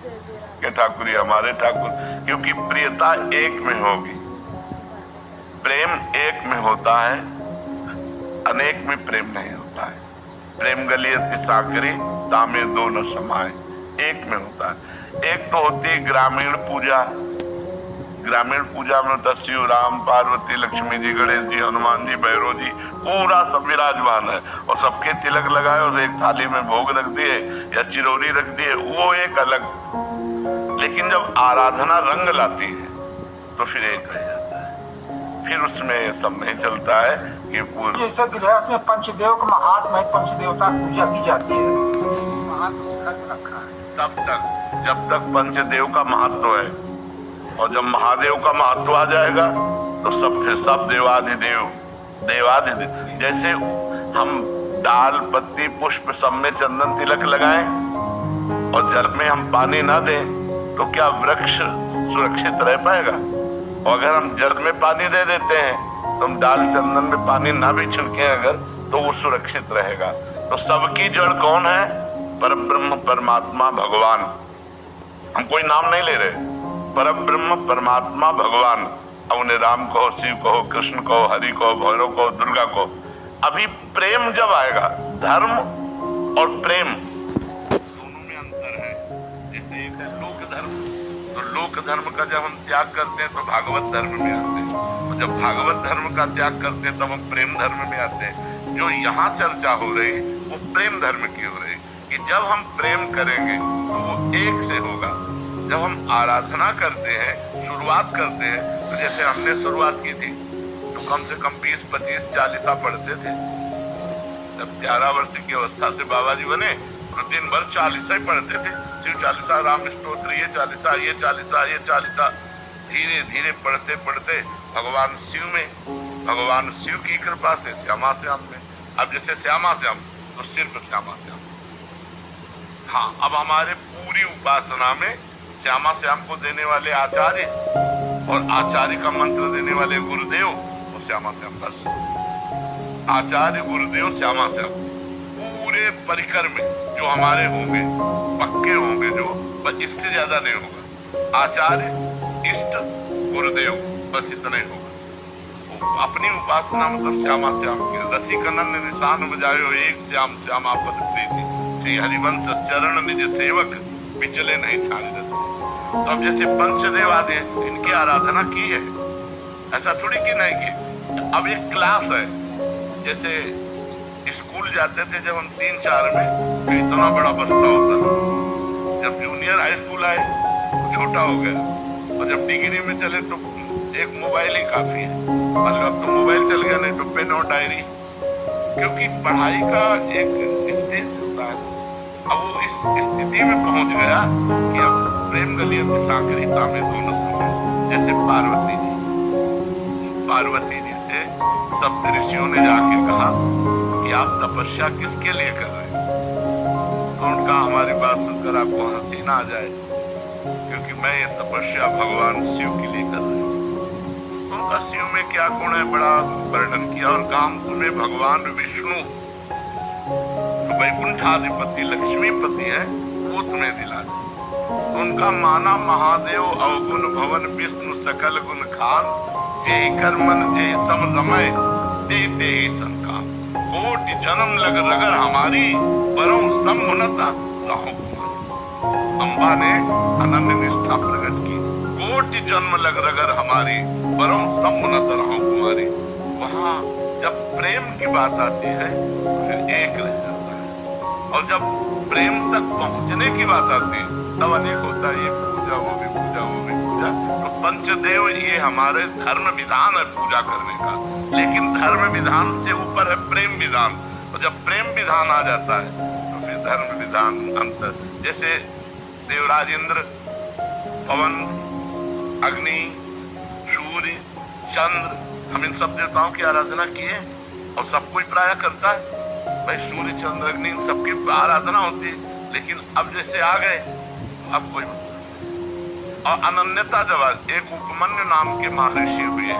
कि ठाकुर हमारे ठाकुर, क्योंकि प्रियता एक में होगी। प्रेम एक में होता है, अनेक में प्रेम नहीं होता है। प्रेम गलियत साकरी तामे दो न समाए, एक में होता है। एक तो होती है ग्रामीण पूजा। ग्रामीण पूजा में होता शिव राम पार्वती लक्ष्मी जी गणेश जी हनुमान जी भैरव जी पूरा सब विराजमान है, और सबके तिलक लगाए और एक थाली में भोग रख दिए या चिरौरी रख दिए, वो एक अलग। लेकिन जब आराधना रंग लाती है तो फिर एक रह जाता है, फिर उसमें ये सब नहीं चलता है कि जैसे गृहस्थ में पंचदेव का महात्मा है, पंचदेवता पूजा की जाती है, इस महात्मा से रखा है। तब तक जब तक पंचदेव का महत्व है, और जब महादेव का महत्व आ जाएगा तो फिर सब देवाधिदेव देवाधिदेव। जैसे हम डाल पत्ती पुष्प सब में चंदन तिलक लगाएं और जल में हम पानी ना दें तो क्या वृक्ष सुरक्षित रह पाएगा? और अगर हम जल में पानी दे देते हैं तो हम डाल चंदन में पानी ना भी छिड़कें अगर, तो वो सुरक्षित रहेगा। तो सबकी जड़ कौन है? परब्रह्म परमात्मा भगवान। हम कोई नाम नहीं ले रहे, परब्रह्म परमात्मा भगवान। अब उन्हें राम कहो, शिव कहो, कृष्ण कहो, हरि कहो, भैरव कहो, दुर्गा कहो। अभी प्रेम जब आएगा, धर्म और प्रेम दोनों में अंतर है। जैसे एक है लोक धर्म, तो लोक धर्म का जब हम त्याग करते हैं तो भागवत धर्म में आते हैं, और जब भागवत धर्म का त्याग करते हैं तब हम प्रेम धर्म में आते हैं। जो यहाँ चर्चा हो रही वो प्रेम धर्म की हो रही, कि जब हम प्रेम करेंगे तो वो एक से होगा। जब हम आराधना करते हैं, शुरुआत करते हैं, तो जैसे हमने शुरुआत की थी तो कम से कम 20, 25 चालीसा पढ़ते थे। जब 11 वर्ष की अवस्था से बाबा जी बने तो दिन भर चालीसा ही पढ़ते थे, शिव चालीसा, राम स्तोत्र, ये चालीसा, ये चालीसा, ये चालीसा। धीरे धीरे पढ़ते पढ़ते भगवान शिव की कृपा से श्यामा श्याम में। अब जैसे श्यामा श्याम तो सिर्फ श्यामा श्याम। हाँ, अब हमारे पूरी उपासना में श्यामा श्याम को देने वाले आचार्य और आचार्य का मंत्र देने वाले गुरुदेव और श्यामा श्याम, बस आचार्य गुरुदेव श्यामा श्याम। पूरे परिकर में जो हमारे होंगे पक्के होंगे, जो बस इससे ज्यादा नहीं होगा। आचार्य इष्ट गुरुदेव, बस इतना ही होगा। तो अपनी उपासना मतलब श्यामा श्याम की। रसिकनन ने निशान बजायो एक श्याम श्यामा पद प्रीति, श्री हरिवंश चरण निज सेवक पिछले नहीं छाने रस। तो अब जैसे पंचदेव आदि इनकी आराधना की है, ऐसा थोड़ी की नहीं की। अब एक क्लास है, जैसे स्कूल जाते थे जब हम 3-4 में, तो इतना बड़ा बस्ता होता था। जब जूनियर हाई स्कूल आए तो छोटा हो गया, और जब डिग्री में चले तो एक मोबाइल ही काफी है। मतलब अब तो मोबाइल चल गया, नहीं तो पेन और डायरी, क्योंकि पढ़ाई का एक स्टेज होता है। अब वो इस स्थिति में पहुंच गया कि अब प्रेम गलियत साकरी तामे दोनों समाए। जैसे पार्वती जी से सप्त ऋषियों ने जाके कहा कि आप तपस्या किसके लिए कर रहे हैं? तो उनका हमारी बात सुनकर आपको हंसी ना आ जाए, क्योंकि मैं ये तपस्या भगवान शिव के लिए कर रही हूँ। उनका शिव में क्या गुण है बड़ा वर्णन किया, और काम तुम्हें भगवान विष्णु तो वैकुंठाधिपति लक्ष्मीपति है, वो तुम्हें दिला दे। उनका माना महादेव अवगुण भवन विष्णु सकल गुण खान, जय कर्मन जय सम रमय जय ते संकाम। कोटि जन्म लग रगर हमारी परम समुन्नता राहों कुमारी। अम्बा ने अनन्य निष्ठा प्रकट की, कोटि जन्म लग रगर हमारी परम समुन्नत राहों कुमारी। वहाँ जब प्रेम की बात आती है फिर एक रह जाता है, और जब प्रेम तक पहुंचने की बात आती है तब अनेक होता है। ये पूजा, वो भी पूजा, वो भी पूजा। तो पंचदेव ये हमारे धर्म विधान है पूजा करने का, लेकिन धर्म विधान से ऊपर है प्रेम विधान। और जब प्रेम विधान आ जाता है तो फिर धर्म विधान अंतर। जैसे देवराज इंद्र, पवन, अग्नि, सूर्य, चंद्र, हम इन सब देवताओं की आराधना किए और सब कोई प्राय करता है। भाई सूर्य, चंद्र, अग्नि इन सबकी आराधना होती है, लेकिन अब जैसे आ गए अब कोई मतलब। और अनन्यता जब एक उपमन्यु नाम के महर्षि हुए,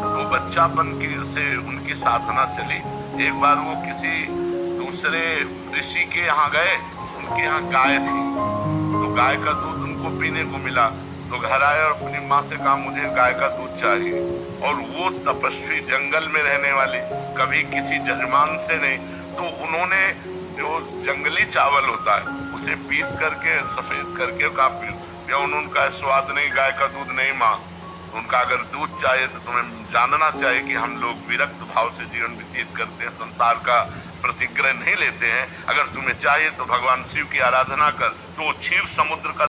वो बच्चापन की से उनकी साधना चली। एक बार वो किसी दूसरे ऋषि के यहाँ गए, उनके यहाँ गाय थी, तो गाय का दूध उनको पीने को मिला, तो घर आए और अपनी माँ से कहा मुझे गाय का दूध चाहिए। और वो तपस्वी जंगल में रहने वाले, कभी किसी जजमान से नहीं, तो उन्होंने जो जंगली चावल होता है उसे पीस करके सफेद करके काफी या उनका स्वाद नहीं, गाय का दूध नहीं माँ, उनका अगर दूध चाहिए तो तुम्हें जानना चाहिए कि हम लोग विरक्त भाव से जीवन व्यतीत करते हैं, संसार का प्रतिग्रह नहीं लेते हैं। अगर तुम्हें चाहिए तो भगवान शिव की आराधना कर। तो क्षीर समुद्र का